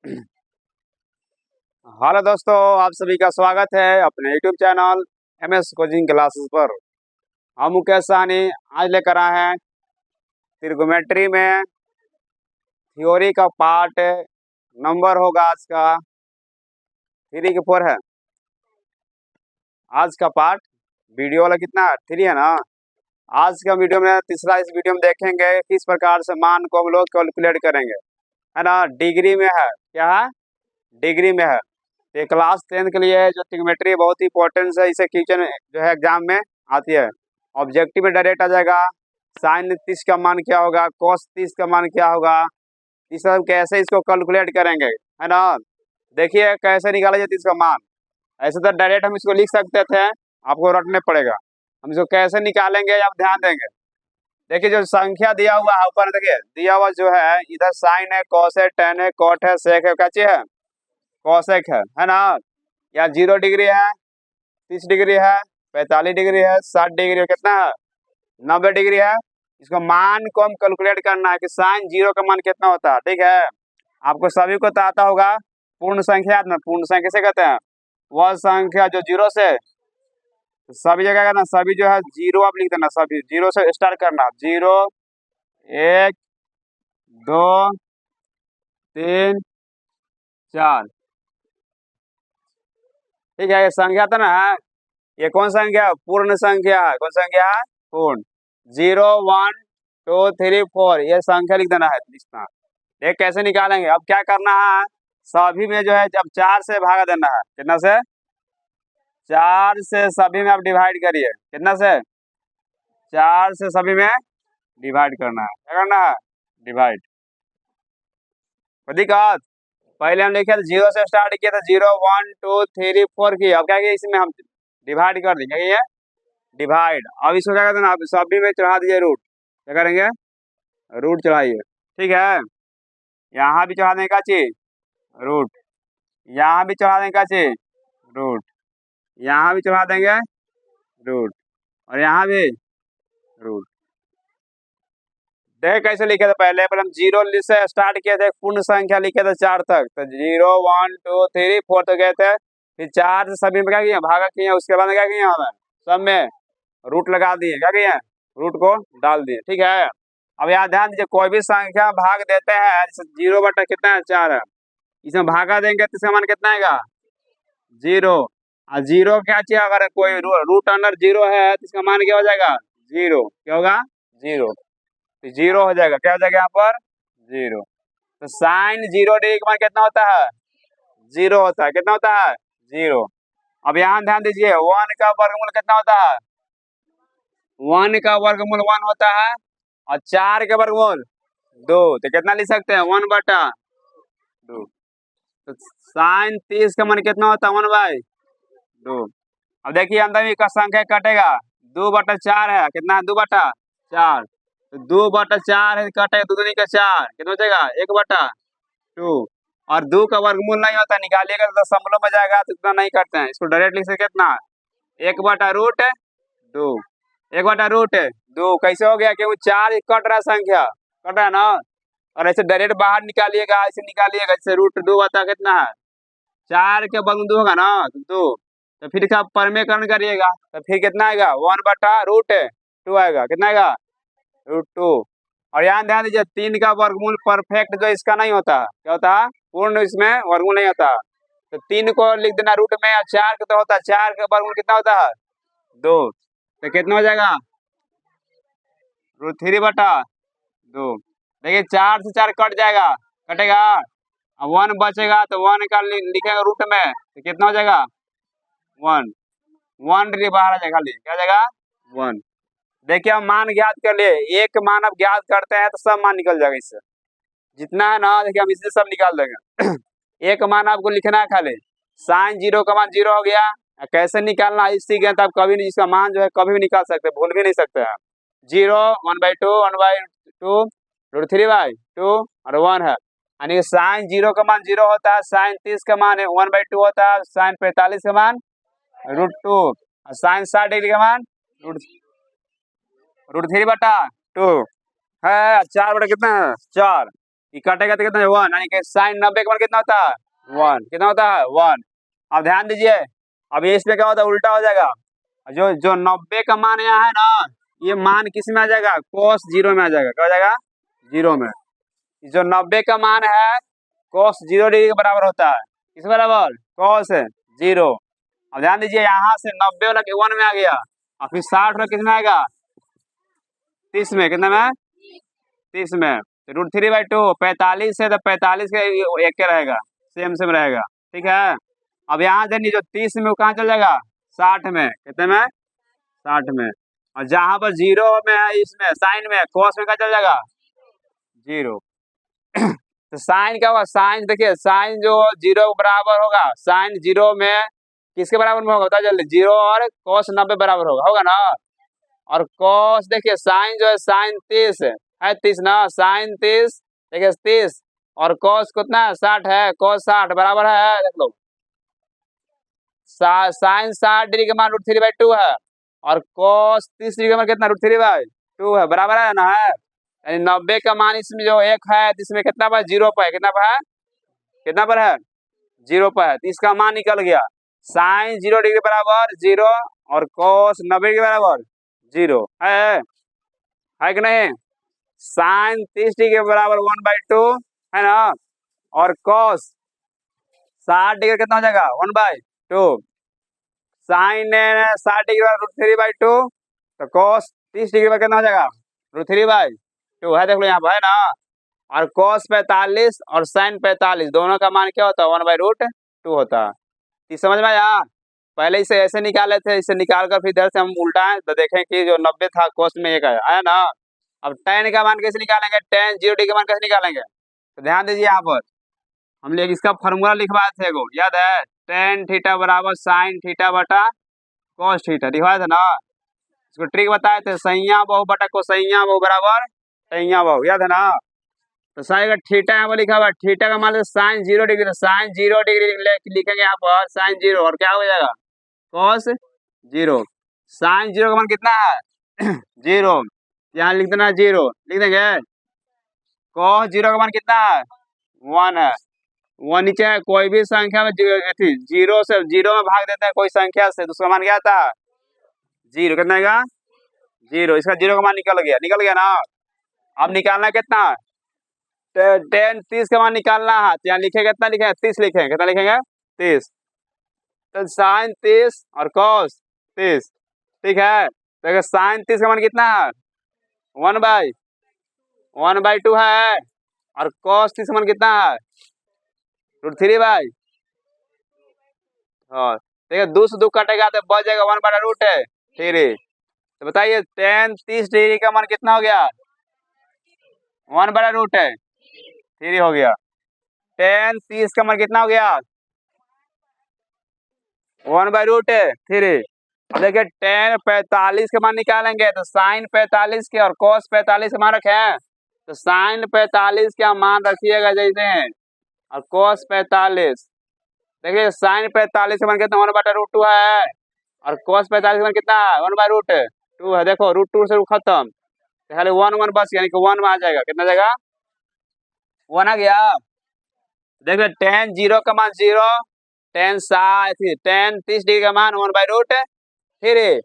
Hello दोस्तों, आप सभी का स्वागत है अपने YouTube channel MS coaching classes पर। हम मुकेश साहनी आज लेकर आए हैं त्रिगोमेट्री में थ्योरी का पार्ट। नंबर होगा आज का 3 के 4 है। आज का पार्ट वीडियो वाला कितना 3 है ना। आज का वीडियो में तीसरा इस वीडियो में देखेंगे किस प्रकार से मान को हम लोग कैलकुलेट करेंगे, है ना। डिग्री में है, क्या है, डिग्री में है। ये क्लास 10 के लिए जो ट्रिग्नोमेट्री बहुत ही इंपॉर्टेंट है। इसे क्वेश्चन जो है एग्जाम में आती है। ऑब्जेक्टिव में डायरेक्ट आ जाएगा। साइन 30 का मान क्या होगा, कॉस 30 का मान क्या होगा, इस सब कैसे इसको कैलकुलेट करेंगे, है ना। देखिए कैसे निकाला जाए 30 का मान। ऐसे तो डायरेक्ट हम इसको लिख सकते थे, आपको रटने पड़ेगा। हम इसको कैसे निकालेंगे आप ध्यान देंगे। देखिए जो संख्या दिया हुआ है ऊपर, देखिए दिया हुआ जो है इधर साइन है, कॉस है, टेन है, कॉट है, सेक है, क्या चीज है, कॉसेक है ना। या 0 डिग्री है, 30 डिग्री है, 45 डिग्री है, 60 डिग्री है, कितना है 90 डिग्री है। इसको मान को हम कैलकुलेट करना है कि साइन 0 का मान कितना होता है। ठीक है, आपको सभी को तो आता होगा पूर्ण संख्या में। पूर्ण संख्या से कहते हैं वह संख्या जो 0 से, सभी जगह का ना, सभी जो है 0 आप लिख देना। सभी 0 से स्टार्ट करना। 0 1 2 3 4। ठीक है, ये संख्या था ना, ये कौन संख्या है, पूर्ण संख्या है। कौन संख्या है, पूर्ण। 0 1 2 3 4 ये संख्या लिख देना है लिखना। ये कैसे निकालेंगे, अब क्या करना है, सभी में जो है जब 4 से भागा देना है। कितना से, 4 से सभी में आप डिवाइड करिए। कितना से, 4 से सभी में डिवाइड करना है। क्या करना है, डिवाइड। दिक्कत, पहले हम लिखे 0 से स्टार्ट किया था, 0 1 2 3 4 की। अब क्या किया, इसमें हम डिवाइड कर देंगे। ये डिवाइड। अब इसको क्या करते हैं, आप सभी में चढ़ा दीजिए रूट। क्या करेंगे, रूट चढ़ाइए। ठीक है, यहाँ भी चढ़ा देंगे का चीज, रूट। यहाँ भी चढ़ा देंगे का चीज, रूट। यहाँ भी चढ़ा देंगे रूट, और यहाँ भी रूट। देख कैसे लिखे थे, पहले हम 0 से स्टार्ट किए थे, पूर्ण संख्या लिखे थे 4 तक। तो 0 1 2 3 4 तक गए थे। फिर 4 से सभी में क्या किए, भागा किए। उसके बाद क्या किए, हमें सब में रूट लगा दिए। क्या किए, रूट को डाल दिए। ठीक है, अब यहाँ ध्यान दीजिए, कोई भी संख्या भाग देते हैं, जैसे 0 बटा कितना है 4 है, इसमें भागा देंगे तो इसका मान कितना आएगा, 0। और 0 क्या चाहिए, अगर कोई रूट अंडर 0 है तो इसका मान क्या हो जाएगा, 0। क्या होगा, 0। तो 0 हो जाएगा। क्या हो जाएगा यहाँ पर, 0। तो साइन 0 डिग्री का मान कितना होता है, 0 होता है। कितना होता है, 0। अब यहाँ ध्यान दीजिए, 1 का वर्गमूल कितना होता है, 1 का वर्गमूल 1 होता है, और 4 के वर्गमूल 2। तो कितना लिख सकते हैं, 1 बटा 2। तो साइन 30 का मान कितना होता है, 1/2। अब देखिए अंदर में का संख्या कटेगा, 2 बटा 4 है, कितना है, 2 बटा 4। तो 2 बटा 4 है, कटेगा 2 दूनी का 4, कितना हो जाएगा, 1 बटा 2। और 2 का वर्गमूल नहीं होता, निकालिएगा तो दशमलव में जाएगा, तो इतना नहीं करते हैं। इसको डायरेक्ट लिख सकते कितना, 1 बटा रूट 2। 1 बटा रूट 2 कैसे हो गया, क्योंकि 4 कट रहा संख्या, कट रहा है ना। और ऐसे डायरेक्ट बाहर निकालिएगा, ऐसे निकालिएगा, ऐसे रूट 2 बता कितना है, 4 के वर्गमूल 2 होगा ना, 2। तो फिर इसका परमेकरण करिएगा, तो फिर कितना आएगा, 1 बटा रूट 2 आएगा। कितना आएगा, रूट 2। और यहाँ ध्यान दीजिए, 3 का वर्गमूल परफेक्ट जो इसका नहीं होता, क्या होता है, पूर्ण इसमें वर्गमूल नहीं होता। तो 3 को लिख देना रूट में, और 4 का तो होता है, 4 का वर्गमूल कितना होता है, 2। तो कितना हो जाएगा, रूट 3 बटा 2। देखिए 4 से 4 कट जाएगा, कटेगा, 1 बचेगा, तो 1 का लिखेगा रूट में, तो कितना हो जाएगा, 1। 1 डिग्री बाहर आ जाएगा, खाली क्या हो जाएगा, 1। देखिए हम मान ज्ञात कर लिए, एक मान अब ज्ञात करते हैं तो सब मान निकल जाएगा इससे। जितना है ना, देखिए हम इससे सब निकाल देंगे। एक मान आपको लिखना है खाली, साइन 0 का मान 0 हो गया। कैसे निकालना है सीख गए, तो आप कभी नहीं इसका मान जो है कभी भी निकाल सकते हैं, भूल भी नहीं सकते हैं। 0 1/2 1/2 रूट 3/2 और 1 है। यानी साइन 0 का मान 0 होता है, साइन 30 का मान 1/2 होता है, साइन 45 का मान रूट 2, और साइन 60 डिग्री का मान रूट रूट 3/2 है। 4 बटा कितना है, 4। ये कटेगा तो कितना 1, यानी कि साइन 90 का मान कितना होता है 1, कितना होता है 1। अब ध्यान दीजिए, अब ये इसमें क्या होता है उल्टा हो जाएगा, जो जो 90 का मान यहाँ है ना, ये मान किस में आ जाएगा cos 0 में आ जाएगा, क्या हो जाएगा 0 में। जो 90 का मान है cos 0 डिग्री के बराबर होता है, किस बराबर cos 0। अब ध्यान दीजिए यहाँ से 90 वाला 1 में आ गया, और फिर 60 वाला किस में आएगा 30 में, कितना में 30 में। तो √3/2 45 है तो 45 का एक के रहेगा, सेम सेम रहेगा, ठीक है। अब यहाँ से जो 30 में वो कहाँ चल जाएगा 60 में, कितने में 60 में। और जहां पर 0 में है इसमें साइन में cos में क्या चल जाएगा 0। तो साइन क्या होगा, साइन देखिए साइन जो 0 के बराबर होगा, साइन 0 में किसके बराबर में होगा बता जल्दी, 0 और cos 90 बराबर होगा ना। और cos देखिए साइन जो है साइन 30 है 30 ना, साइन 30 देखिए 30 और cos कितना है 60 है, cos 60 बराबर है देख लो, साइन 60 डिग्री का मान √3/2 है, और cos 30 डिग्री का मान कितना √3/2 है, बराबर है ना, है यानी 90 का मान इसमें जो 1 है तो इसमें कितना पर 0 पर है, कितना पर है, कितना पर है 0 पर है, तो इसका मान निकल गया साइन 0 डिग्री बराबर 0 और cos 90 के बराबर 0 है कि नहीं। साइन 30 डिग्री के बराबर 1/2 है ना, और cos 60 डिग्री कितना हो जाएगा 1/2, साइन 60 डिग्री √3/2, तो cos 30 डिग्री पर कितना हो जाएगा √3/2 है, देख लो यहाँ पर है ना। और cos 45 और sin 45 दोनों का मान क्या होता है 1/√2 होता है। इस समझ में आया, पहले इसे ऐसे निकाले थे, इसे निकाल कर फिर इधर से हम उल्टाएं तो देखें कि जो 90 था cos में 1 आया ना। अब tan का मान कैसे निकालेंगे, tan 0 डिग्री का मान कैसे निकालेंगे, तो ध्यान दीजिए यहाँ पर हम लोग इसका फॉर्मूला लिखवाए थे, एगो याद है, tan थीटा बराबर sin थीटा बटा cos थीटा लिखवाए थे ना। इसको ट्रिक बताए थे, सैया बहु बटा कोसैया बहु बराबर तैया बहु, याद है ना। तो सारे का थीटा यहाँ पर लिखा हुआ है, थीटा का मान साइन 0 डिग्री, तो साइन 0 डिग्री लिखेंगे यहाँ पर साइन 0, और क्या हो जाएगा cos 0। साइन 0 का मान कितना है 0, यहाँ लिख देना 0 लिख देंगे। cos 0 का मान कितना है 1 है, 1 नीचे है, कोई भी संख्या में 0 से 0 में भाग देता है कोई संख्या से तो उसका मान क्या था 0, कितना आएगा 0, इसका 0 का मान निकल गया ना। अब निकालना कितना, tan 30 का मान निकालना है, तो यहाँ लिखेंगे कितना, लिखेंगे 30 लिखेंगे, कितना लिखेंगे 30, तो साइन 30 और cos 30, ठीक है। तो साइन 30 का मान कितना है 1/2 है, और cos 30 का मान कितना है √3/, हाँ देखिए 2 से 2 कटेगा तो बच जाएगा 1/√3। तो बताइए tan 30 डिग्री का मान कितना हो गया 1/√3 हो गया। tan 30 का मान कितना हो गया 1/√3। अब देखिए tan 45 के मान निकालेंगे तो साइन 45 के और cos 45 के मान रखे हैं, तो साइन 45 का मान रखिएगा जैसे हैं, और cos 45 देखिए साइन 45 का मान कितना 1/√2 है, और cos 45 का मान कितना है 1/√2 है, देखो √2 से खत्म, तो खाली 1 बस, यानी कि 1 में आ जाएगा, कितना जाएगा 1 आ गया। देखिए tan 0 का मान 0, tan 30 डिग्री का मान 1/√3,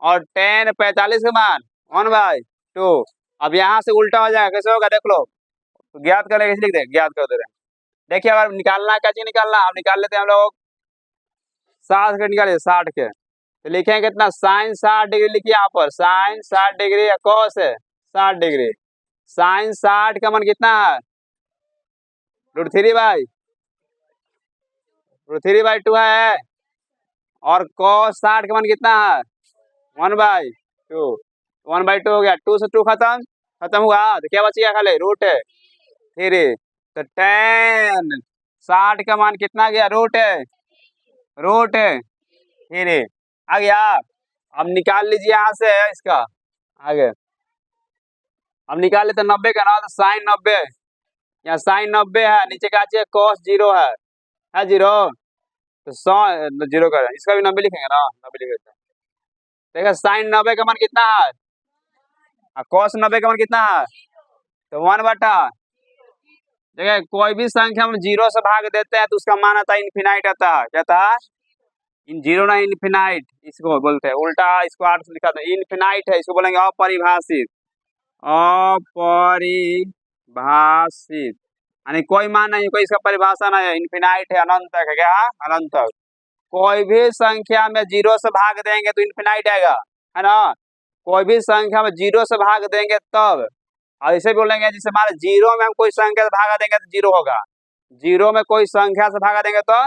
और tan 45 का मान 1/2। अब यहाँ से उल्टा हो जाएगा, कैसे होगा देख लो, तो ज्ञात कर लेंगे, लिख दे ज्ञात कर दे रहे हैं। देखिए अगर निकालना है क्या चीज निकालना, अब निकाल लेते हैं हम लोग 60 के, निकालिए 60 के, तो लिखेंगे कितना साइन 60 डिग्री, लिखिए यहाँ पर साइन 60 डिग्री या cos 60 डिग्री, साइन 60 का मान कितना है √3/2 है, और cos 60 का मान कितना है 1/2, 1/2 हो गया, 2 से 2 खत्म हुआ, तो क्या बचेगा खाली √3। तो tan 60 का मान कितना गया √3 आ गया। अब निकाल लीजिए यहाँ से इसका आगे, अब निकाल लेते 90 का ना, तो साइन 90, यहाँ साइन 90 है, नीचे क्या चाहिए cos 0 है 0, तो 0 का इसका भी 90 लिखेंगे ना, 90 लिख देते हैं। देखा साइन 90 का मान कितना है, cos 90 का मान कितना है, तो 1/, देखिए कोई भी संख्या हम जीरो से भाग देते हैं तो उसका मान आता है इन्फिनाइट आता है, क्या था? इन जीरो ना इन्फिनाइट इसको बोलते हैं, उल्टा इसको आठ से लिखा था इन्फिनाइट है, इसको बोलेंगे अपरिभाषित। अपरिभाषित यानी कोई मान नहीं, कोई इसका परिभाषा नहीं है, इन्फिनाइट है, अनंत तक है, क्या अनंत तक। कोई भी संख्या में जीरो से भाग देंगे तो इन्फिनाइट आएगा, है ना? कोई भी संख्या में जीरो से भाग देंगे तब, और इसे बोलेंगे जैसे मान जीरो में हम कोई संख्या से भागा देंगे तो जीरो होगा, जीरो में कोई संख्या से भागा देंगे तो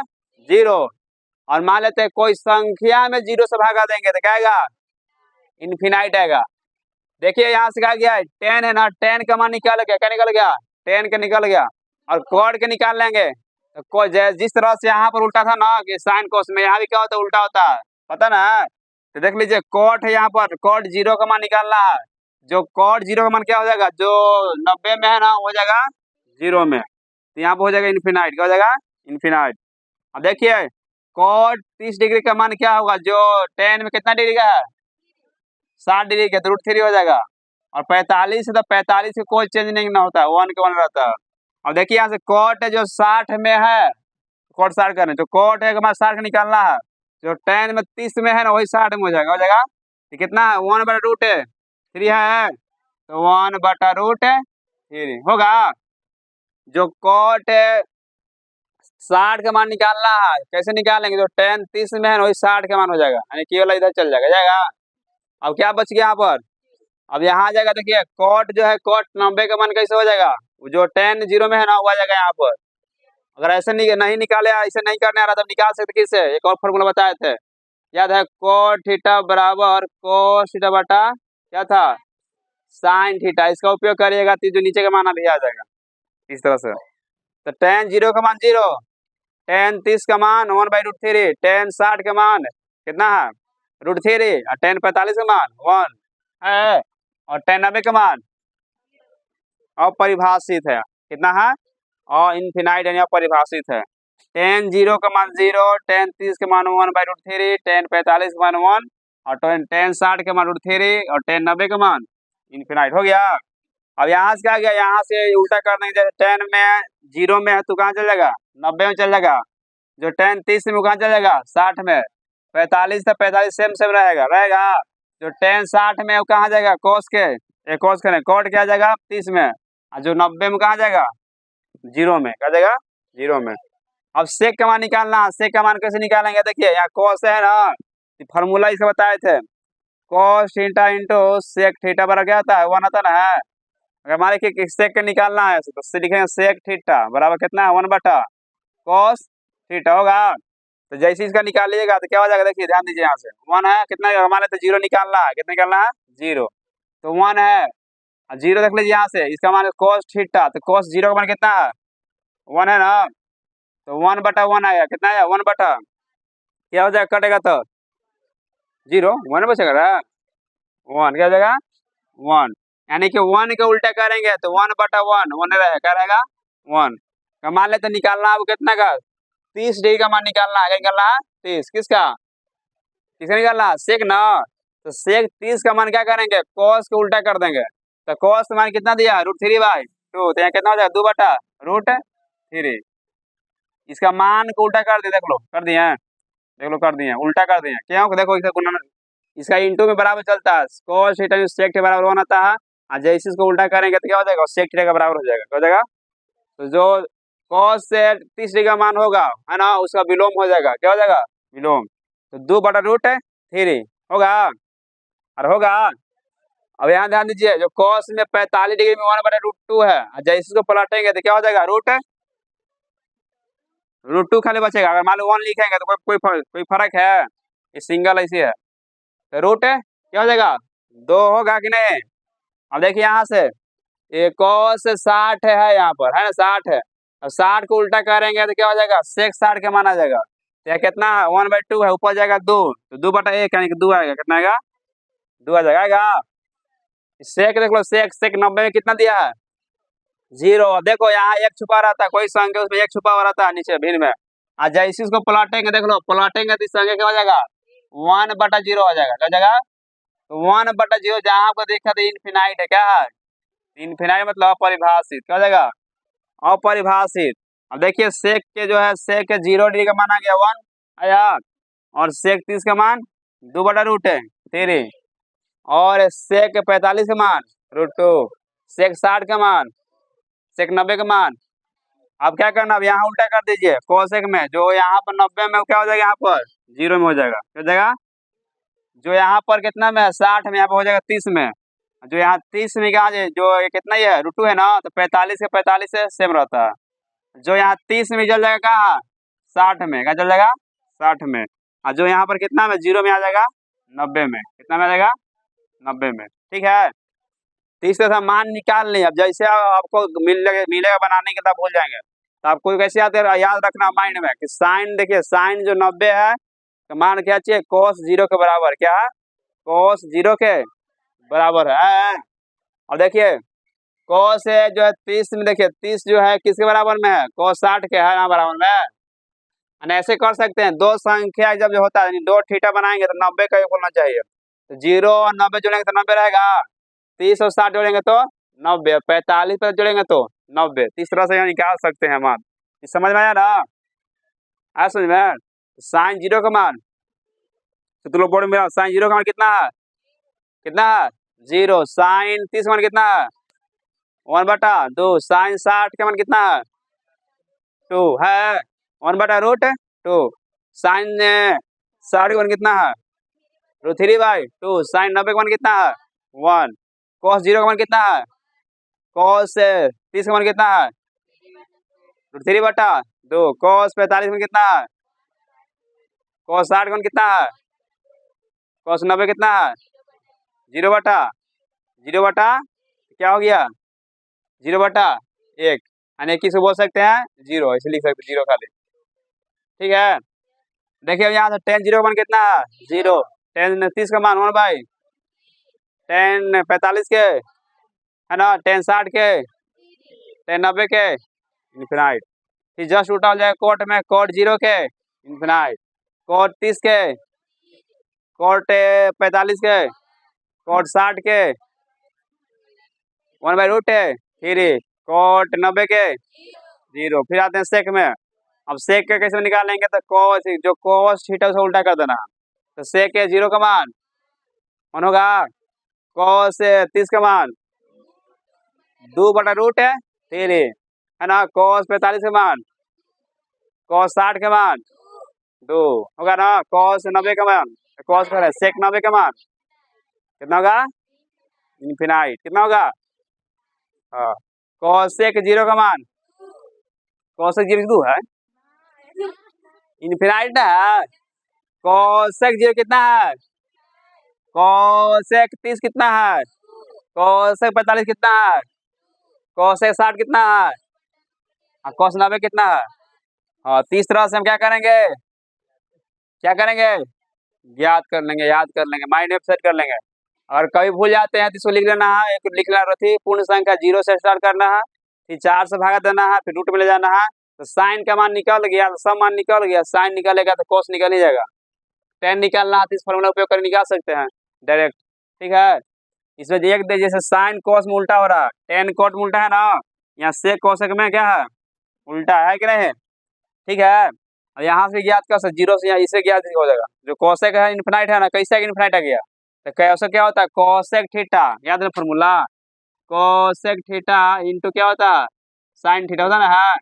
जीरो, और मान लेते हैं कोई संख्या में जीरो से भागा देंगे तो क्या आएगा? इन्फिनाइट आएगा। देखिए यहाँ से क्या गया, 10 है ना, 10 का मान निकाल गया, क्या निकल गया? 10 का निकल गया, और कॉड के निकाल लेंगे तो कोई जिस तरह से यहाँ पर उल्टा था ना कि साइन कोस में, यहाँ भी क्या होता है? उल्टा होता है, पता ना? तो देख लीजिए कॉट है यहाँ पर, कॉट जीरो का मान निकालना है, जो कॉट जीरो का मान क्या हो जाएगा? जो 90 में है ना हो जाएगा जीरो में, तो यहाँ पर हो जाएगा इन्फिनाइट, क्या हो जाएगा? इन्फिनाइट। अब देखिए कॉट 30 डिग्री का मान क्या होगा? जो 10 में कितना डिग्री का है? 60 डिग्री का, तो √3 हो जाएगा। और 45 है तो 45 का कोई चेंज नहीं ना होता है, 1 के 1 रहता है। अब देखिए यहाँ से कॉट है जो 60 में है, कॉट 60 करने, तो कॉट है हमारा 60 का निकालना है, जो 10 में 30 में है ना वही 60 में हो जाएगा, हो जाएगा। तो कितना है? 1/√3 है, तो 1/√3 होगा। जो कॉट है 60 का मान निकालना है, कैसे निकालेंगे? जो 10 30 में है ना वही 60 का मान हो जाएगा, यानी केवल इधर चल जाएगा, जाएगा। अब क्या बच गया यहाँ पर? अब यहाँ आ जाएगा, देखिए कॉट जो है कॉट 90 का मान कैसे हो जाएगा? जो 10 जीरो में है ना वो आ जाएगा यहाँ पर। अगर ऐसे नहीं निकाले, ऐसे नहीं करने आ रहा तब निकाल सकते किससे? एक और फॉर्मूला बताए थे, याद है? कोट थीटा बराबर कोस थीटा बटा क्या था? Sine theta. इसका उपयोग करिएगा तो जो नीचे का मान भी आ जाएगा इस तरह से। तो 10 जीरो का मान जीरो, 10 30 का मान 1/√3, 10 60 का मान कितना है? √3, और 10 45 का मान 1 है, और 10 90 का मान अपरिभाषित है, कितना है? और इन्फिनाइट यानी अपरिभाषित है। 10 जीरो का मान जीरो, 10 30 का मान 1/√3, 10 45 का मान 1, और 10 60 का मान √3, और 10 90 का मान इन्फिनाइट हो गया। अब यहाँ से क्या गया? यहाँ से उल्टा कर देंगे, जैसे 10 में जीरो में है तो कहाँ चल जाएगा? 90 में चल जाएगा। जो 10 30 में कहाँ चल जाएगा? 60 में। 45 था 45 सेम सेम रहेगा, रहेगा। जो 10 60 में वो कहाँ जाएगा? कोस के कोस के कॉट क्या जाएगा? 30 में। और जो 90 में कहाँ जाएगा? जीरो में, क्या जाएगा? जीरो में। अब सेक का मान निकालना, सेक का मान कैसे निकालेंगे? देखिए यहाँ कॉस है ना, फार्मूला इसका बताए थे, cos theta into sec theta बराबर क्या आता है? 1 आता ना है। अगर हमारे सेक का निकालना है तो लिखेंगे सेक थीटा बराबर कितना है? 1/cos थीटा होगा। तो जैसे इसका निकाल लीजिएगा तो क्या हो जाएगा? देखिए ध्यान दीजिए, यहाँ से 1 है, कितना हमारे तो जीरो निकालना है, कितना निकालना है? जीरो, तो 1 है, जीरो देख लीजिए यहाँ से, इसका मान cos थीटा, तो cos जीरो का मान कितना है? 1 है ना, तो 1/1 आया, कितना आया? 1 बटा क्या हो जाएगा? कटेगा तो जीरो, 1 बचेगा ना, 1 क्या हो जाएगा? 1, यानी कि 1 का उल्टा करेंगे तो 1/1 1 रहेगा, क्या रहेगा? 1 का मान लेते निकालना है, वो कितना का? 30 डिग्री का मान निकालना है, क्या निकालना है? 30, किसका? किसका निकालना है? सेक ना, तो सेक 30 का मान क्या करेंगे? cos को उल्टा कर देंगे, तो cos का मान कितना दिया? √3/2, तो यहाँ कितना हो जाएगा? 2/√3। इसका मान को उल्टा कर दिए, देख लो कर दिए हैं, देख लो कर दिए, उल्टा कर दिए, क्यों? देखो इसका गुणन, इसका इंटू में बराबर चलता है, cos थीटा सेक के बराबर 1 आता है, और जैसे इसको उल्टा करेंगे तो क्या हो जाएगा? सेक थीटा के बराबर हो जाएगा, क्या हो जाएगा? तो जो cos से 30 डिग्री का मान होगा, है ना, उसका विलोम हो जाएगा, क्या हो जाएगा? विलोम, तो 2/√3 होगा, और होगा। अब यहाँ ध्यान दीजिए, जो cos में 45 डिग्री में 1/√2 है, जैसे इसको पलटेंगे तो क्या हो जाएगा? √2 खाली बचेगा। अगर मान लो 1 लिखेंगे तो कोई फर्क है? ये सिंगल ऐसी है, तो रूट क्या हो जाएगा? 2 होगा कि नहीं? अब देखिए यहाँ से ये cos 60 है, यहाँ पर है ना 60 है, अब 60 को उल्टा करेंगे तो क्या हो जाएगा? सेक 60 का मान आ जाएगा, तो यह कितना है? 1/2 है, ऊपर जाएगा 2, तो 2/1 यानी कि 2 आएगा, कितना आएगा? 2 आ जाएगा। सेक देख लो, सेक सेक 90 में कितना दिया है? जीरो। देखो यहाँ एक छुपा रहता है, कोई संख्या उसमें एक छुपा हुआ रहता है नीचे भिन्न में, आज जैसे इसको पलटेंगे, देख लो पलटेंगे तो इस संख्या क्या हो जाएगा? 1/0 हो जाएगा, क्या हो जाएगा? तो 1/0 जहाँ आपको देखा था इनफिनाइट है, क्या है? इनफिनाइट मतलब अपरिभाषित, क्या हो जाएगा? अपरिभाषित। अब देखिए सेक के जो है सेक के 0 डिग्री का मान आ गया 1 आया, और सेक 30 का मान 2/√3, और सेक 45 का मान √2, सेक 60 का मान, सेक 90 का मान। अब क्या करना, अब यहाँ उल्टा कर दीजिए, कोसेक में जो यहाँ पर 90 में क्या हो जाएगा, यहाँ पर 0 में हो जाएगा, क्या हो जाएगा, जो यहाँ पर कितना में है 60 में, यहाँ पर हो जाएगा 30 में, जो यहाँ 30 में कहा जाए जो ये कितना ही है √2 है ना, तो 45 के 45 से सेम रहता है, जो यहाँ 30 में चल जाएगा कहाँ 60 में, क्या चल जाएगा 60 में, और जो यहाँ पर कितना में 0 में आ जाएगा 90 में, कितना में आ जाएगा 90 में। ठीक है, तो इस तरह से मान निकाल लें। अब जैसे आपको मिलेगा बनाने के तब भूल जाएंगे, तो आपको कैसे याद रखना माइंड में कि साइन, देखिए साइन जो 90 है तो मान क्या चाहिए cos 0 के बराबर, क्या है cos 0 के बराबर है। और देखिए cos है जो है 30 में, देखिए 30 जो है किसके बराबर में है cos 60 के है ना बराबर में, और ऐसे कर सकते हैं दो संख्या जब जो होता है दो थीटा बनाएंगे तो 90 का बोलना चाहिए, तो 0 और 90 जोड़ेंगे तो 90 रहेगा, 30 और 60 जोड़ेंगे तो 90, 45 पर जोड़ेंगे तो 90, इस तरह से यहाँ निकाल सकते हैं मान। समझ में आया ना, आया समझ में। साइन 0 का मान तो तुम लोग बोर्ड में साइन 0 का मान कितना है, कितना है 0, साइन 30 का मान कितना है 1/2, साइन 60 का मान कितना है 2 है 1/√2, साइन 60 का मान कितना है √3/2, साइन 90 का मान कितना है 1, cos 0 का मान कितना है, cos 30 का मान कितना है √3/2, cos 45 का मान कितना है, cos 60 का मान कितना है, cos 90 कितना है 0/0 क्या हो गया 0/1, यानी किसको बोल सकते हैं 0, ऐसे लिख सकते 0 खाली। ठीक है, देखिए यहाँ से tan 0 का मान कितना है 0, tan 30 का मान 1/, tan 45 के है ना, tan 60 के, tan 90 के इन्फिनाइट, फिर जस्ट उल्टा हो जाएगा कोट में, कोट 0 के इन्फिनाइट, कोट 30 के, कोट 45 के, कोट 60 के 1/√3, कोट 90 के 0। फिर आते हैं सेक में। अब सेक के कैसे निकालेंगे, तो कोस जो कोस थीटा उसे उल्टा कर देना, तो सेक के 0 का मान होगा कोस 30 का मान 2/√3 है ना, कोस 45 का मान, कोस 60 का मान 2 होगा ना, कोस 90 का मान, कोस का सेक 90 का मान कितना होगा इन्फिनाइट, कितना होगा हाँ, कोसेक 0 का मान, कोसेक 0 है इन्फिनाइट है, कोसेक 0 कितना है, कोसेक 30 कितना है, कोसेक 45 कितना है, कोसेक 60 कितना है, कोस 90 कितना है। हाँ, तीस तरह से हम क्या करेंगे, क्या करेंगे याद कर लेंगे, याद कर लेंगे, माइंड में सेट कर लेंगे। अगर कभी भूल जाते हैं तो इसको लिख लेना है, एक लिख लेना थी पूर्ण संख्या 0 से स्टार्ट करना है, फिर 4 से भागा देना है, फिर रूट में ले जाना है, तो साइन का मान निकल गया तो सब मान निकल गया, साइन निकलेगा तो कोस निकल ही जाएगा, टेन निकालना है तो इस फॉर्मूला उपयोग कर निकाल सकते हैं डायरेक्ट। ठीक है, इसमें देख दे जैसे साइन कोस में उल्टा हो रहा है, टेन कोट में उल्टा है ना, यहाँ सेक कोसेक में क्या है उल्टा है कि नहीं। ठीक है, और यहाँ से ज्ञात कर सकते 0 से यहाँ इसे ज्ञात हो जाएगा, जो कोसेक है इन्फिनाइट है ना, कैसे इन्फिनाइट आ गया, तो कैसे क्या होता है कोसेक थीटा, याद है फॉर्मूला कोसेक थीटा इंटू क्या होता है साइन थीटा होता है ना, है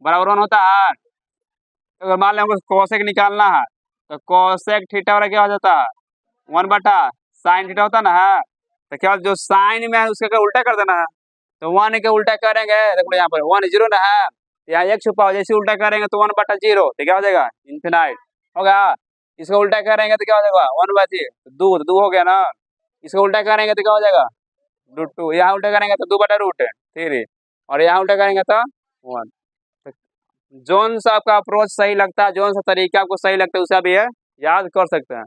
बराबर 1 होता है। तो अगर मान लें हमको कोसेक निकालना है तो कोसेक थीटा वाला क्या हो जाता है 1/sin थीटा होता है ना, है तो क्या जो साइन में है उसका क्या उल्टा कर देना है, तो 1 के उल्टा करेंगे, देखो यहाँ पर 1 0 ना है, यहाँ एक छुपा हो, जैसे उल्टा करेंगे तो 1/0 तो क्या हो जाएगा इन्फिनाइट होगा, इसको उल्टा करेंगे तो क्या हो जाएगा 1/3 2 हो गया ना, इसको उल्टा करेंगे तो क्या हो जाएगा √2, यहाँ उल्टा करेंगे तो 2/√3, और यहाँ उल्टा करेंगे तो 1। जोन सा आपका अप्रोच सही लगता है, जोन सा तरीका आपको सही लगता है उसे आप ये याद कर सकते हैं,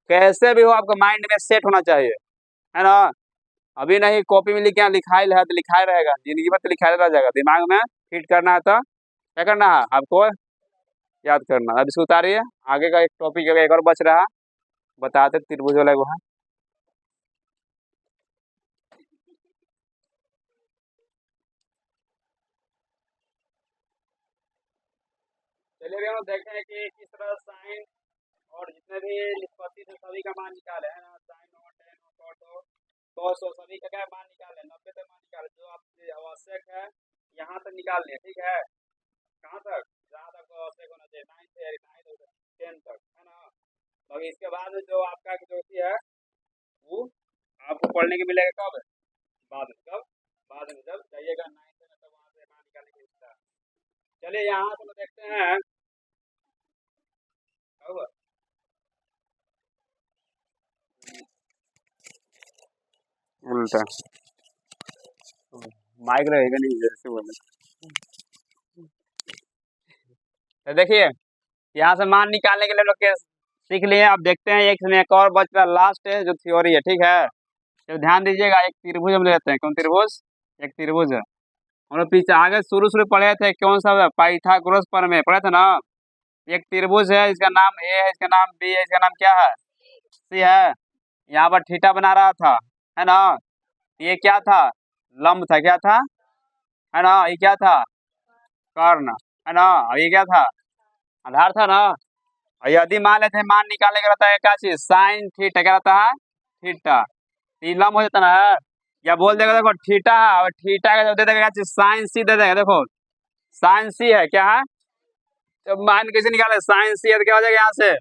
कैसे भी हो आपका माइंड में सेट होना चाहिए, है ना। अभी नहीं कॉपी में लिखे लिखाई है तो लिखाई रहेगा, जिंदगी भर तो लिखाई रह जाएगा, दिमाग में फिट करना है तो क्या करना है आपको याद करना। अब इसको उतारिए, आगे का एक टॉपिक एक और बच रहा, बताते त्रिभुज वाला वो है। चलिए अभी हम देखते हैं कि किस तरह साइन और जितने भी निष्पत्ति थे सभी का मान निकाले है ना, साइन हो, टेन हो, कॉट हो, कॉस हो, सभी का क्या मान निकाले, 90 तक मान निकाले, जो आपके आवश्यक है यहाँ तक निकाल लिया। ठीक है, कहाँ तक, जहाँ तक आवश्यक होना चाहिए, 9 से 9 10 तक, है ना। अभी इसके बाद जो आपका जो है वो आपको पढ़ने के मिलेगा कब, बाद में, कब, बाद में जब जाइएगा 9 से, तब वहाँ से मान निकालने के लिए। चलिए यहाँ से हम देखते हैं अब उल्टा माइक रहेगा नहीं जैसे बोले। तो देखिए यहाँ से मान निकालने के लिए लोग के सीख लिए। अब देखते हैं एक में एक और बच रहा, लास्ट है जो थ्योरी है। ठीक है, तो ध्यान दीजिएगा, एक त्रिभुज हम लेते हैं। कौन त्रिभुज, एक त्रिभुज है। हम लोग पीछे आगे शुरू शुरू पढ़े थे, कौन सा, पाइथागोरस पर में पढ़े थे ना। एक त्रिभुज है, इसका नाम ए है, इसका नाम बी है, इसका नाम क्या है, सी है। यहाँ पर थीटा बना रहा था, है ना। ये क्या था, लंब था, क्या था, है ना। ये क्या था, कर्ण, है ना। और ये क्या था, आधार था ना। और यदि मान लेते हैं, मान निकालने का रहता है क्या चीज, साइन थीटा, क्या रहता है, थीटा। ये लंब हो जाता ना है, या बोल देगा देखो थीटा है, और थीटा का जब दे देगा क्या चीज, साइन सी दे देगा। देखो साइन सी है, क्या है, जब मान कैसे निकाले, साइन सी है तो क्या हो जाएगा यहाँ से,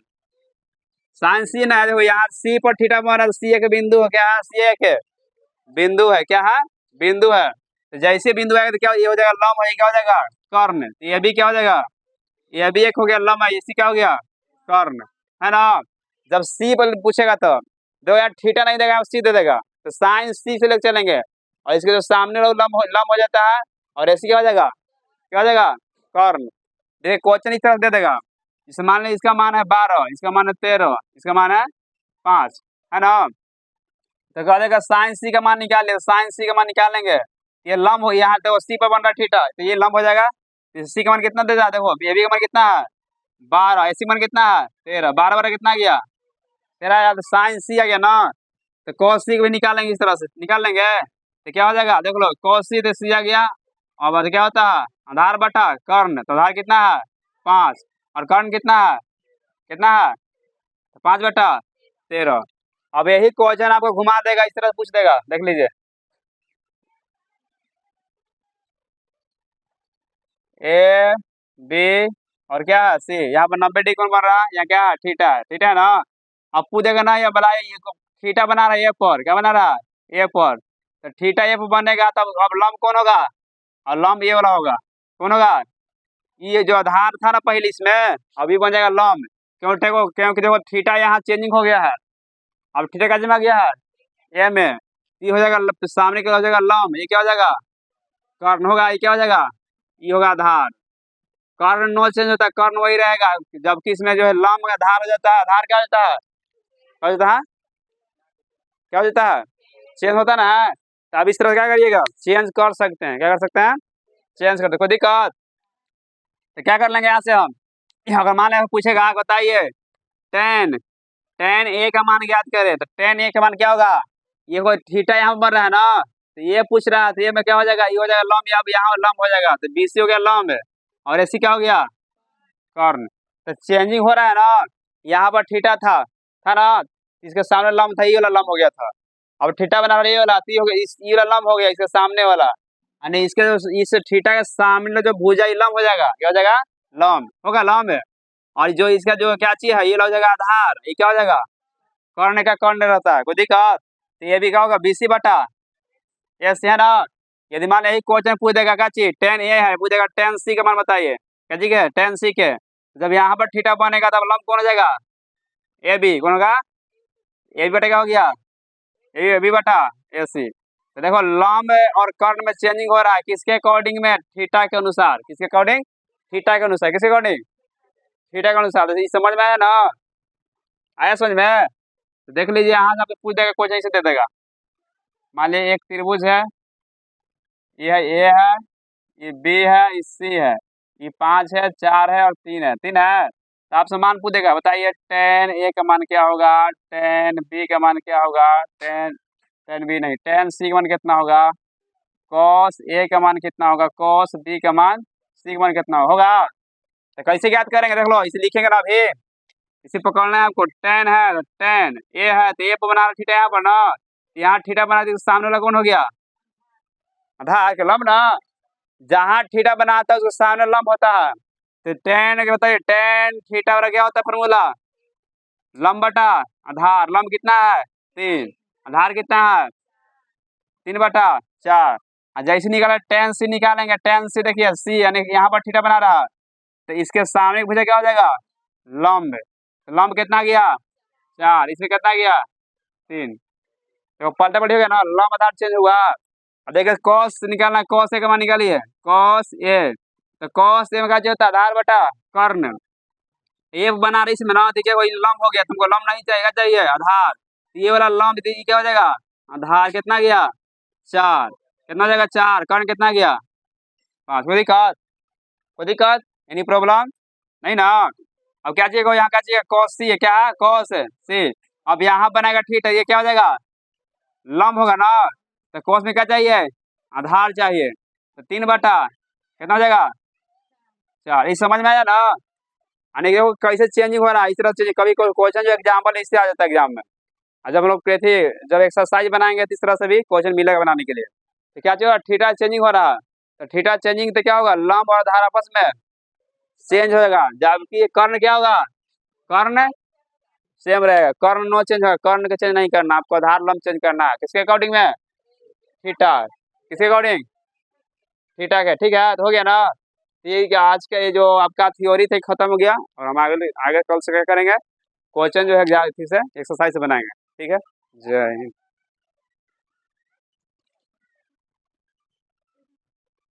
साइन सी ना है। देखो यहाँ सी पर थीटा बन रहा है, सी एक बिंदु है, क्या है, सी एक बिंदु है, क्या है, बिंदु है। तो जैसे बिंदु आएगा तो क्या ये हो जाएगा, लंब है, क्या हो जाएगा, कर्ण। तो ये भी क्या हो जाएगा, ये भी एक हो गया लंब है, इसी क्या हो गया, कर्ण, है ना। जब सी पर पूछेगा तो दो यार थीटा नहीं देगा, सी दे देगा, तो साइन सी से लेकर चलेंगे। और इसके जो सामने लोग लंब हो जाता है, और ऐसे क्या हो जाएगा, क्या हो जाएगा, कर्ण। देखिए क्वेश्चन इस तरह दे देगा, जैसे मान लीजिए इसका मान है 12, इसका मान है 13, इसका मान है 5, है ना। तो कह देगा साइन सी का मान निकाल लिया, साइन सी का मान निकाल लेंगे। ये लंब हो, यहाँ देखो सी पर बन रहा थीटा, तो ये लंब हो जाएगा। सी का मान कितना दे, देखो ए बी का मान कितना है, 12, ए सी मान कितना है, 13, 12 12 कितना गया, 13 यार। तो साइन सी आ गया ना, तो कॉस सी को भी निकालेंगे, इस तरह से निकाल लेंगे। तो क्या हो जाएगा, देख लो कॉस सी, तो सी आ गया। और बाद क्या होता है, आधार बटा कर्ण, तो आधार कितना है, 5, और कर्ण कितना है, कितना है, तो 5/13। अब यही क्वेश्चन आपको घुमा देगा, इस तरह से पूछ देगा, देख लीजिए। ए बी और क्या है सी, यहाँ पर 90 डिग्री कौन बन रहा है, यहाँ क्या है, थीटा है, थीटा है ना। अब पूछेगा ना, ये बनाए, ये थीटा बना रहा है, ए पर क्या बना रहा है, ए पर। तो थीटा ए पर बनेगा, तब अब लंब कौन होगा, और लंब ये वाला होगा, कौन होगा, ये जो आधार था ना पहले इसमें, अभी बन जाएगा लंब। क्यों देखो, क्योंकि देखो थीटा यहाँ चेंजिंग हो गया है, अब थीटा का जमा गया है ए में, ये हो जाएगा सामने क्या हो जाएगा, लंब, ये क्या हो जाएगा, कर्ण होगा, ये क्या हो जाएगा, ये होगा आधार। कर्ण नो चेंज होता है, कर्ण वही रहेगा। जबकि इसमें जो है लंब का आधार हो जाता है, आधार क्या हो जाता है, क्या हो जाता है, क्या हो जाता है, चेंज होता है ना। तो अब इस तरह क्या करिएगा, चेंज कर सकते हैं, क्या कर सकते हैं, चेंज करते, कोई दिक्कत। तो क्या कर लेंगे यहाँ से हम, अगर मान लें पूछेगा बताइए टेन, टेन ए का मान ज्ञात करें, तो टेन ए का मान क्या होगा, ये कोई थीटा यहाँ बन रहा है ना, तो ये पूछ रहा है, तो ये में क्या हो जाएगा, ये हो जाएगा लंब, या यहाँ लंब हो जाएगा, तो बीसी हो गया लंब, और ऐसी क्या हो गया, कर्ण। तो चेंजिंग हो रहा है ना, यहाँ पर थीटा था ना, इसके सामने लंब था, ये वाला लंब हो गया था। अब थीटा बना रहा है, ये वाला, तो ये हो गया, इस ये वाला लंब हो गया इसके सामने वाला, यानी इसके इस थीटा के सामने जो भुजा, ये लंब हो जाएगा, क्या हो जाएगा, लंब होगा, लंब। और जो इसका जो क्या चीज है, ये हो जाएगा आधार, ये क्या हो जाएगा, कर्ण का कर्ण रहता है, कोई दिक्कत। तो ये भी क्या होगा, बीसी बटा एस है ना। यदि मान यही क्वेश्चन पूछ देगा क्या चीज, टेन ए है, पूछेगा टेन सी का मान बताइए, क्या जी है, टेन सी के। जब यहाँ पर थीटा बनेगा तब लंब कौन हो जाएगा, ए बी कौन होगा, ए बी बटा क्या हो गया, ए बी बटा ए सी। तो देखो लंब और कर्ण में चेंजिंग हो रहा है, किसके अकॉर्डिंग में, थीटा के अनुसार, किसके अकॉर्डिंग, थीटा के अनुसार, किसके अकॉर्डिंग, थीटा के अनुसार। तो समझ में आया ना, आया समझ में। तो देख लीजिए यहाँ से आपको पूछ देगा, क्वेश्चन से दे देगा। मान लीजिए एक त्रिभुज है, ये है ए है, ये बी है, ये सी है, ये 5 है, 4 है और 3 है, 3 है। तो आपसे मान पूछेगा, बताइए टेन ए का मान क्या होगा, टेन बी का मान क्या होगा, टेन, टेन बी नहीं, टेन सी का मान कितना होगा, कॉस ए का मान कितना होगा, कॉस बी का मान सी का मान कितना होगा। तो कैसे ज्ञात करेंगे, देख लो, इसे लिखेंगे ना अभी, इसे पकड़ना है आपको। टेन है तो टेन ए है तो ए पर बना रहा थीटा यहाँ पर ना, यहाँ थीटा बना दी, सामने वाला कौन हो गया, आधार के लंब ना, जहाँ थीटा बनाता है उसके सामने लंब होता है। तो टेन क्या बताइए, टेन थीटा वाला क्या होता है फॉर्मूला, लंब बटा आधार। लंब कितना है 3, आधार कितना है 3/4। और जैसे निकाला टेन सी निकालेंगे, टेन सी देखिए सी यानी कि यहाँ पर थीटा बना रहा है, तो इसके सामने की भुजा क्या हो जाएगा, लंब। तो लंब कितना गया 4, इसमें कितना गया 3, तो पलटा पलटी हो गया ना, लंब आधार चेंज हुआ। अब देखिए कॉस निकालना, कॉस ए का मान निकालिए, कॉस ए, तो कॉस ए में क्या होता है आधार बटा कर्ण। ए बना रही इसमें ना, देखिए वही लंब हो गया, तुमको लंब नहीं चाहिए, चाहिए आधार, ये वाला लंब देखिए क्या हो जाएगा, आधार कितना गया 4, कितना हो जाएगा 4, कर्ण कितना गया 5। कोई दिक्कत, कोई दिक्कत, एनी प्रॉब्लम नहीं ना। अब क्या चाहिए, यहाँ क्या चाहिए, कॉस सी है, क्या है कॉस सी। अब यहाँ बनाएगा ठीक है, ये क्या हो जाएगा लंब होगा ना, तो कॉस में क्या चाहिए आधार चाहिए, तो 3/, कितना हो जाएगा 4। ये समझ में आया ना, यानी कि वो कैसे चेंजिंग हो रहा है, इस तरह से कभी कोई क्वेश्चन जो एग्जाम्पल इससे आ जाता है एग्जाम में। और जब हम लोग थे जब एक्सरसाइज बनाएंगे तो इस तरह से भी क्वेश्चन मिलेगा बनाने के लिए। तो क्या चाहिए, थीटा चेंजिंग हो रहा है, तो थीटा चेंजिंग तो क्या होगा, लंब और आधार आपस में चेंज होगा, जबकि कर्ण क्या होगा, कर्ण सेम रहेगा, कर्ण नो चेंज होगा, कर्ण का चेंज नहीं करना आपको, आधार लंब चेंज करना है, किसके अकॉर्डिंग में, थीटा, किसके अकॉर्डिंग, थीटा के। ठीक है, तो हो गया ना। ये क्या आज का ये जो आपका थ्योरी थे खत्म हो गया, और हम आगे आगे कल से क्या करेंगे, क्वेश्चन जो है से एक्सरसाइज से बनाएंगे। ठीक है, जय हिंद।